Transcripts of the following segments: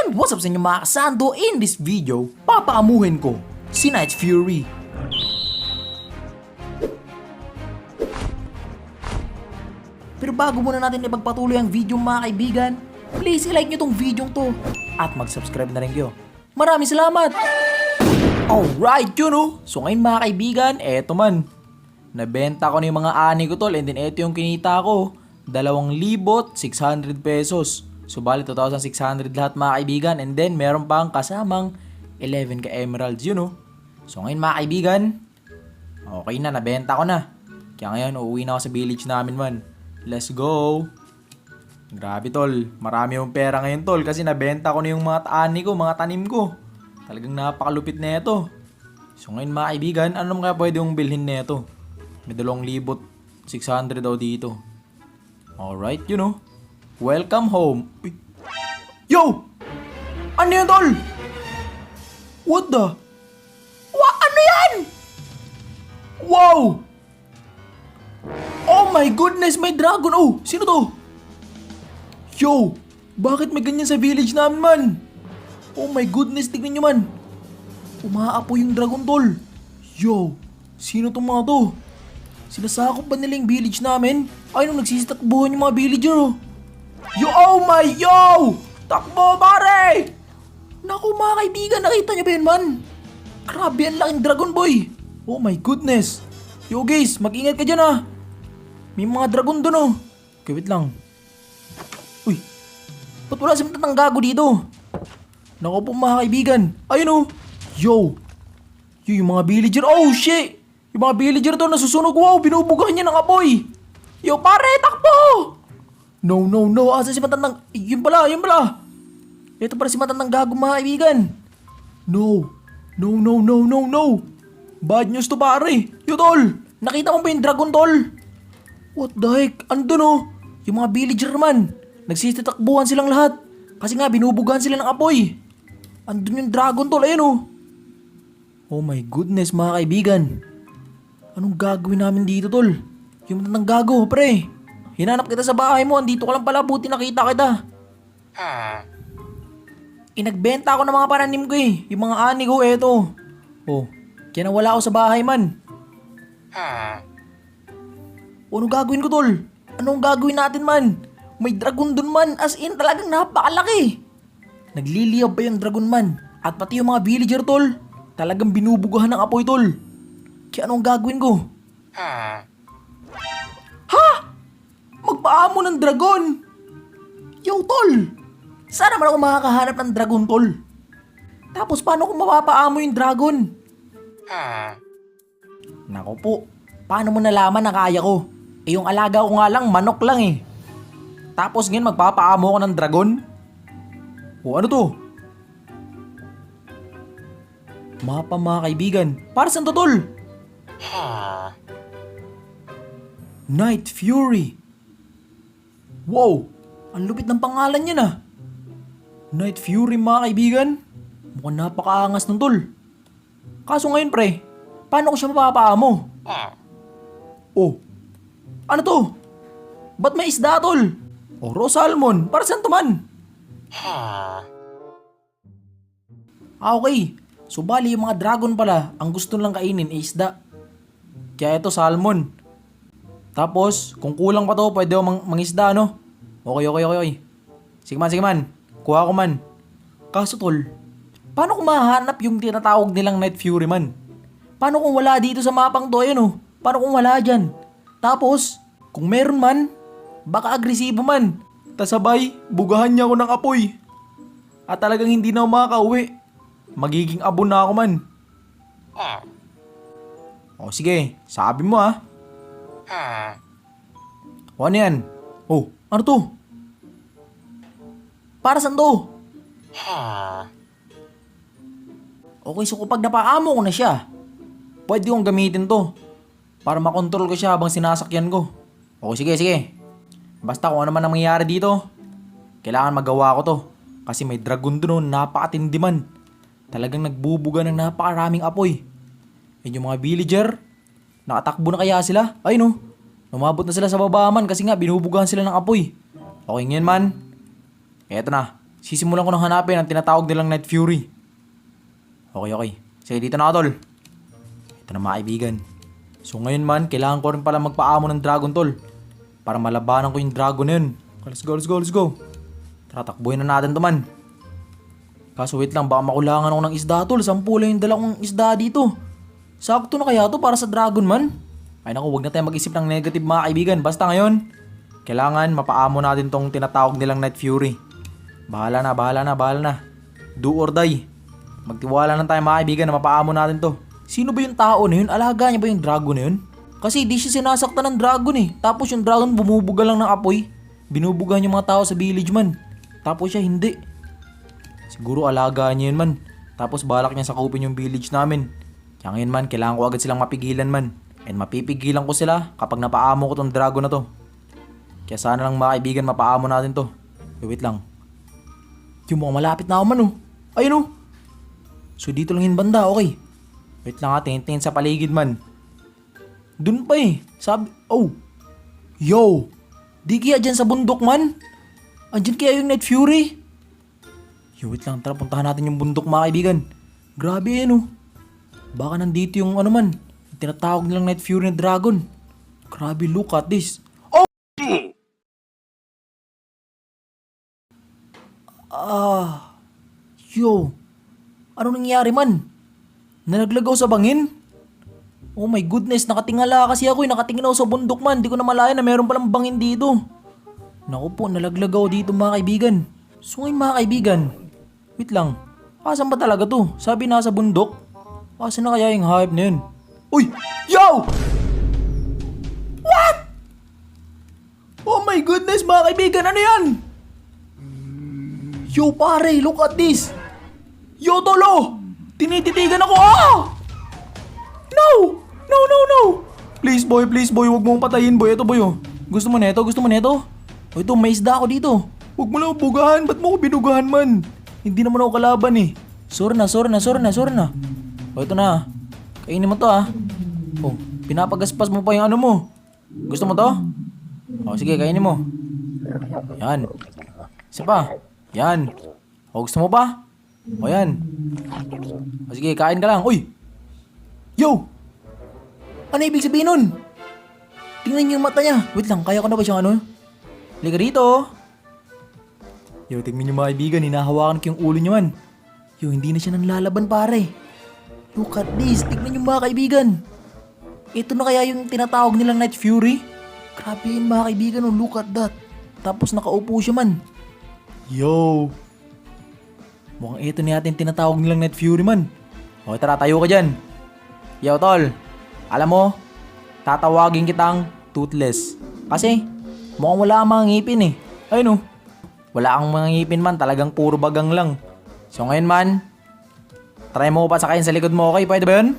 And what's up sa inyo mga kasando? In this video, papaamuhin ko si Night Fury. Pero bago muna natin ipagpatuloy ang video mga kaibigan, please i-like nyo tong video to at mag-subscribe na rin kayo. Maraming salamat! Alright yun oh! So ngayon mga kaibigan, eto man. Nabenta ko na yung mga ani ko tol, and then eto yung kinita ko. 2,600 pesos. So bali 2,600 lahat mga kaibigan, and then meron pang kasamang 11 ka emeralds yun oh. So ngayon mga kaibigan, okay na, nabenta ko na. Kaya ngayon uuwi na ako sa village namin man. Let's go! Grabe tol, marami yung pera ngayon tol kasi nabenta ko na yung mga ani ko, mga tanim ko. Talagang napakalupit na ito. So ngayon mga kaibigan, ano naman kaya pwede yung bilhin na ito? May 2,600 daw dito. Alright, you know. Welcome home. Uy. Yo! Ano yan, tol? What the? Ano yan? Wow! Oh my goodness, may dragon. Oh, sino to? Yo! Bakit may ganyan sa village namin, man? Oh my goodness, tignan nyo, man. Umaapoy yung dragon, tol. Yo! Sino tong mga to? Sinasakop ba nila yung village namin? Ay, nung nagsisitakbuhan yung mga villager, oh. Yo, oh my, yo! Takbo, pare! Naku, mga kaibigan, nakita niyo ba yun, man? Grabe, ang laking dragon, boy. Oh my goodness. Yo, guys, mag-ingat ka dyan, ah. May mga dragon dun, oh. Okay, wait lang. Uy, ba't wala si matatang gago dito? Naku po, mga kaibigan. Ayun, oh. Yo, yung mga villager. Oh, shit. Yung mga villager to nasusunog. Wow, binubugahan niya ng apoy. Yo, pare, takbo! No. Asa si matandang... Yun pala. Ito pala si matandang gago mga kaibigan. No. Bad news to pare. Yo tol, nakita mo ba yung dragon tol? What the heck? Andun oh. Yung mga villager man. Nagsisitakbuhan silang lahat. Kasi nga binubugahan sila ng apoy. Andun yung dragon tol. Ayun oh. Oh my goodness mga kaibigan. Anong gagawin namin dito tol? Yung matandang gago pre. Hinanap kita sa bahay mo, andito ka lang pala, buti nakita kita. Inagbenta ako ng mga pananim ko eh, yung mga ani ko, eto. Oh, kaya nawala ako sa bahay man. Anong gagawin ko tol? Anong gagawin natin man? May dragon dun man, as in talagang napakalaki. Nagliliyab pa yung dragon man, at pati yung mga villager tol, talagang binubugahan ng apoy tol. Kaya anong gagawin ko? Magpaamo ng dragon! Yo, tol! Saan naman ako makakahanap ng dragon, tol? Tapos paano kung mapapaamo yung dragon? Nako po, paano mo nalaman na kaya ko? Eh yung alaga ko nga lang, manok lang eh. Tapos ngayon magpapaamo ko ng dragon? O ano to? Mapa mga kaibigan, para saan to, tol? Night Fury. Wow! Ang lupit ng pangalan niya na. Night Fury mga kaibigan. Mukhang napakaangas ng tol. Kaso ngayon pre, paano ko siya mapapaamo? Oh, ano to? Ba't may isda tol? O raw salmon, para saan to man? Okay. So bali yung mga dragon pala, ang gusto lang kainin ay isda. Kaya ito salmon. Tapos, kung kulang pa to, pwede ako mangisda, no? Okay. Sige man. Kuha ko man. Kaso tol, paano kung mahanap yung tinatawag nilang Night Fury man? Paano kung wala dito sa mapang to, yun, oh? Paano kung wala dyan? Tapos, kung meron man, baka agresibo man. Tasabay, bugahan niya ako ng apoy. At talagang hindi na ako makakauwi. Magiging abon na ako man. O sige, sabi mo ah. O ano yan? Oh, ano to? Para saan to? Okay, so kapag napaamo ko na siya, pwede kong gamitin to para makontrol ko siya habang sinasakyan ko. Okay, sige. Basta kung ano man ang mangyayari dito, kailangan magawa ko to. Kasi may dragon doon, napakatindi man. Talagang nagbubuga ng napakaraming apoy. And yung mga villager, nakatakbo na kaya sila? Ay no, umabot na sila sa baba man kasi nga binubugahan sila ng apoy. Okay ngayon man, eto na, Sisimulan ko nang hanapin ang tinatawag nilang Night Fury. Okay. Sige, dito na ako, tol. Ito na mga kaibigan. So ngayon man, kailangan ko rin pala magpaamo ng dragon, tol. Para malabanan ko yung dragon na yun. Let's go. Tara, takbuhin na natin to, man. Kaso wait lang, baka makulangan ako ng isda, tol. 10 lang yung dala kong isda dito. Sakto na kaya to para sa dragon, man? Ay naku, wag na tayo mag-isip ng negative, mga kaibigan. Basta ngayon, kailangan mapaamo natin tong tinatawag nilang Night Fury. Bahala na. Do or die. Magtiwala lang tayo, mga kaibigan, na mapaamo natin to. Sino ba yung tao na yun? Alaga niya ba yung dragon na yun? Kasi di siya sinasaktan ng dragon eh. Tapos yung dragon bumubuga lang ng apoy. Binubugahan yung mga tao sa village, man. Tapos siya hindi. Siguro alaga niya yun, man. Tapos balak niya sakupin yung village namin. Kaya ngayon, man, kailangan ko agad silang mapigilan, man. And mapipigilan ko sila kapag napaamo ko tong dragon na to. Kaya sana lang, mga kaibigan, mapaamo natin to. Wait lang. Yung mga malapit na ako, man, oh. Ayun, oh. So dito lang yung banda, okay. Wait lang, tingin sa paligid, man. Dun pa eh. Sabi, oh. Yo. Di kaya dyan sa bundok, man. Andyan kaya yung Night Fury. Yo, wait lang, tara, puntahan natin yung bundok, mga kaibigan. Grabe yan, oh. Baka nandito yung ano, man. Yung tinatawag nilang Night Fury na dragon. Grabe, look at this. Oh! Yo. Ano nangyari, man? Nalaglag ako sa bangin? Oh my goodness, nakatingala kasi ako eh. Nakatingin ako sa bundok, man. Di ko na malaya na meron palang bangin dito. Naku po, nalaglag ako dito, mga kaibigan. So ngayon, mga kaibigan, wait lang. Asan ba talaga to? Sabi nasa bundok. Asan na kaya yung hype na yun? Uy! Yo! What? Oh my goodness, mga kaibigan, ano yan? Yo pare, look at this. Yo tolo! Tinititigan ako! No! Please boy, wag mong patayin, boy. Ito, boy, oh. Gusto mo neto? O ito, may isda ako dito. Wag mo lang bugahan. Ba't mo ko binugahan, man? Hindi naman ako kalaban, eh. Sorry na. O ito na. Kainin mo to, ah. Oh, pinapagaspas mo pa yung ano mo. Gusto mo to? O sige, kainin mo. Yan. Isa pa. Yan. O gusto mo pa? O yan. O sige, kain ka lang. Uy! Yo! Ano ibig sabihin nun? Tingnan niyo yung mata niya. Wait lang, kaya ko na ba siyang ano? Liga dito. Yo, tingnan niyo, mga kaibigan. Hinahawakan ko yung ulo niya, man. Yo, hindi na siya nanlalaban, pare. Look at this. Tingnan niyo, mga kaibigan. Ito na kaya yung tinatawag nilang Night Fury? Grabe yun, mga kaibigan. Oh, look at that. Tapos nakaupo siya, man. Yo! Mukhang ito na natin tinatawag nilang Night Fury, man. O, tara, tayo ka dyan. Yo, tol. Alam mo, tatawagin kitang Toothless. Kasi, mukhang wala kang mga ngipin eh. Ayun oh. Wala kang mga ngipin, man. Talagang puro bagang lang. So ngayon, man, try mo pa sakayin sa likod mo, okay? Pwede ba yun?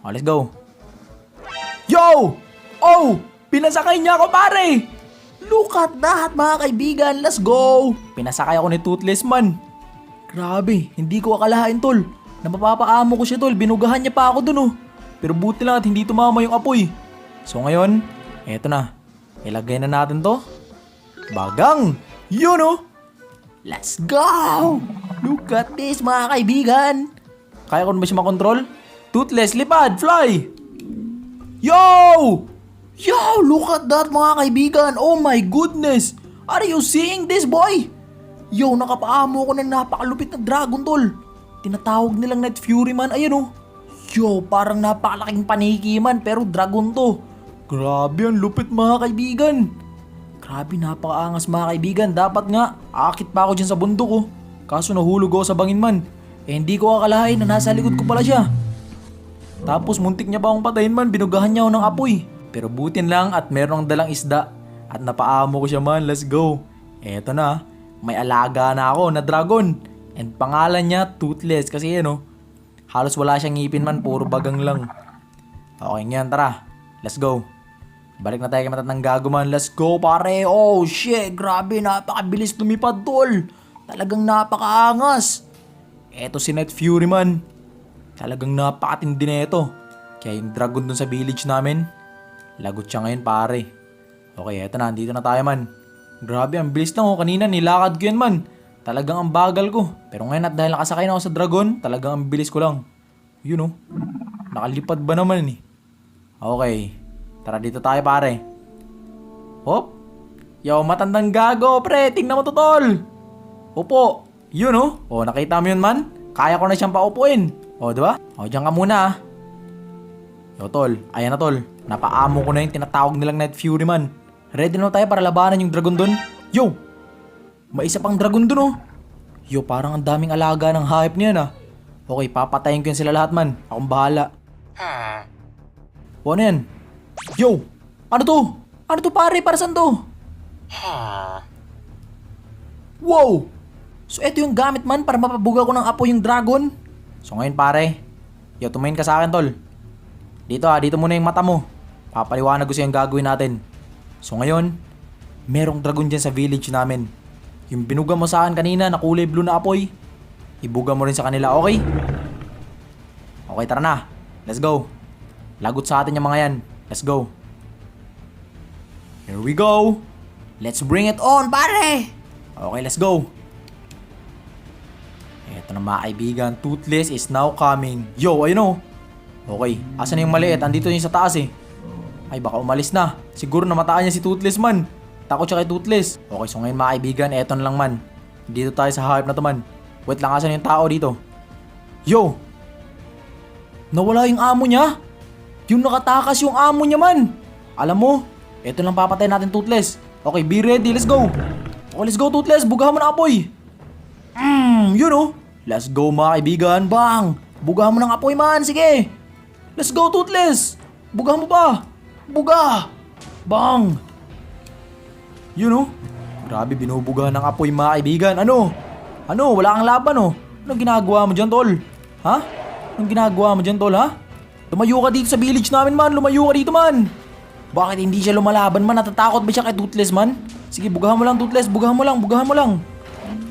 O, let's go. Yo! Oh! Pinasakay niya ako, pare! Look at that, mga kaibigan. Let's go! Pinasakay ako ni Toothless, man. Grabe, hindi ko akalain, tol. Napapaamo ko siya, tol. Binugahan niya pa ako dun, oh. Pero buti lang at hindi tumama yung apoy. So ngayon, eto na. Ilagay na natin to. Bagang! Yun, oh! Let's go! Look at this, mga kaibigan. Kaya ko na ba siya makontrol? Toothless, lipad, fly! Yo! Yo, look at that, mga kaibigan. Oh my goodness. Are you seeing this, boy? Yo, nakapaamo ko ng napakalupit na dragon, tol. Tinatawag nilang Night Fury, man. Ayan, oh. Yo, parang napakalaking paniki, man. Pero dragon to. Grabe, ang lupit, mga kaibigan. Grabe, napakaangas, mga kaibigan. Dapat nga, aakit pa ako dyan sa bundok, oh. Kaso nahulog ako sa bangin, man. Eh, hindi ko akalain na nasa likod ko pala siya. Tapos muntik niya pa akong patayin, man. Binugahan niya ako ng apoy. Pero butin lang at merong dalang isda. At napaamo ko siya, man. Let's go. Eto na. May alaga na ako na dragon. And pangalan niya Toothless. Kasi ano, halos wala siyang ngipin, man. Puro bagang lang. Okay nga, tara. Let's go. Balik na tayo kay Matatang Gago, man. Let's go, pare. Oh shit, grabe. Napakabilis lumipad, tol. Talagang napakaangas. Eto si Night Fury, man. Talagang napakatindi na ito. Kaya yung dragon dun sa village namin, lagot siya ngayon, pare. Okay, eto na. Andito na tayo, man. Grabe, ang bilis lang, oh. Kanina nilakad ko yan, man. Talagang ang bagal ko. Pero ngayon at dahil nakasakay na ako sa dragon, talagang ang bilis ko lang. Yun oh. Nakalipad ba naman eh. Okay. Tara dito tayo pare. Hop. Yo, matandang gago pre. Tingnan mo to tol. Upo. Yun oh. Oh, nakita mo yun man? Kaya ko na siyang paupuin. Oh, diba? Oh, dyan ka muna ah. Yo tol. Ayan na tol. Napaamo ko na yung tinatawag nilang Night Fury man. Ready na tayo para labanan yung dragon dun? Yo! May isa pang dragon dun oh. Yo, parang ang daming alaga ng hype niyan ah. Okay, papatayin ko yan sila lahat man. Akong bahala. O ano yan? Yo! Ano to? Ano to pare? Para saan to? Wow! So eto yung gamit man para mapabuga ko ng apoy yung dragon. So ngayon pare. Yo, tumingin ka sa akin tol. Dito dito muna yung mata mo. Papaliwanag ko sa'yo yung gagawin natin. So ngayon, merong dragon dyan sa village namin. Yung binuga mo sa akin kanina na kulay blue na apoy, ibuga mo rin sa kanila, okay? Okay, tara na. Let's go. Lagot sa atin yung mga yan. Let's go. Here we go. Let's bring it on, pare! Okay, let's go. Eto na mga kaibigan, Toothless is now coming. Yo, ayun o. Okay, asan na yung maliit? Andito yung sa taas eh. Ay, baka umalis na. Siguro namataan niya si Toothless man. Takot siya kay Toothless. Okay, so ngayon mga kaibigan, eto na lang man. Dito tayo sa hype na to man. Wait lang, asan yung tao dito? Yo! Nawala yung amo niya? Yung nakatakas yung amo niya man. Alam mo, eto lang papatay natin Toothless. Okay, be ready, let's go. Okay, let's go Toothless, bugahan mo na apoy. Yun oh. Let's go mga kaibigan, bang! Bugahan mo ng apoy man, sige. Let's go Toothless. Bugahan mo pa. Buga! Bang! Yun oh. Grabe, binubugahan ng apoy mga kaibigan. Ano? Ano? Wala kang laban oh. Anong ginagawa mo dyan tol? Ha? Anong ginagawa mo dyan tol ha? Lumayo ka dito sa village namin man. Lumayo ka dito man. Bakit hindi siya lumalaban man? Natatakot ba siya kay Toothless man? Sige, bugahan mo lang Toothless. Bugahan mo lang. Bugahan mo lang.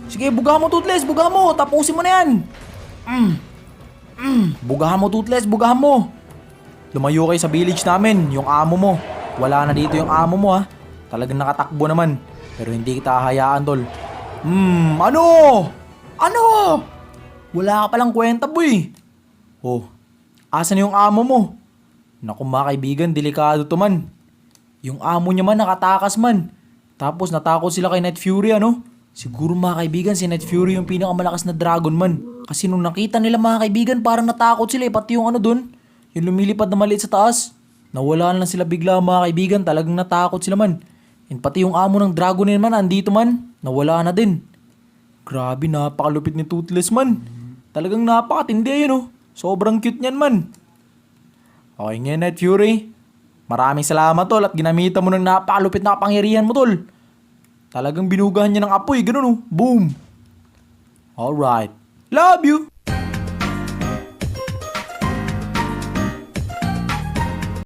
Sige, bugahan mo Toothless. Bugahan mo. Tapusin mo na yan. Bugahan mo Toothless. Bugahan mo. Lumayo kayo sa village namin. Yung amo mo. Wala na dito yung amo mo ha. Talagang nakatakbo naman. Pero hindi kita hahayaan tol. Ano? Ano? Wala ka palang kwenta boy. Oh, asan yung amo mo? Naku mga kaibigan, delikado to man. Yung amo niya man nakatakas man. Tapos natakot sila kay Night Fury ano? Siguro mga kaibigan si Night Fury yung pinakamalakas na dragon man. Kasi nung nakita nila mga kaibigan parang natakot sila pati yung ano dun. Yung lumilipad na maliit sa taas. Nawala lang sila bigla mga kaibigan, talagang natakot sila man. And pati yung amo ng dragon man andito man. Nawala na din. Grabe, napakalupit ni Toothless man. Talagang napakatindi yun oh. Sobrang cute niyan man. Okay nga Night Fury. Maraming salamat tol at ginamitan mo ng napakalupit na kapangyarihan mo tol. Talagang binugahan niya ng apoy, ganun oh. Boom. Alright. Love you.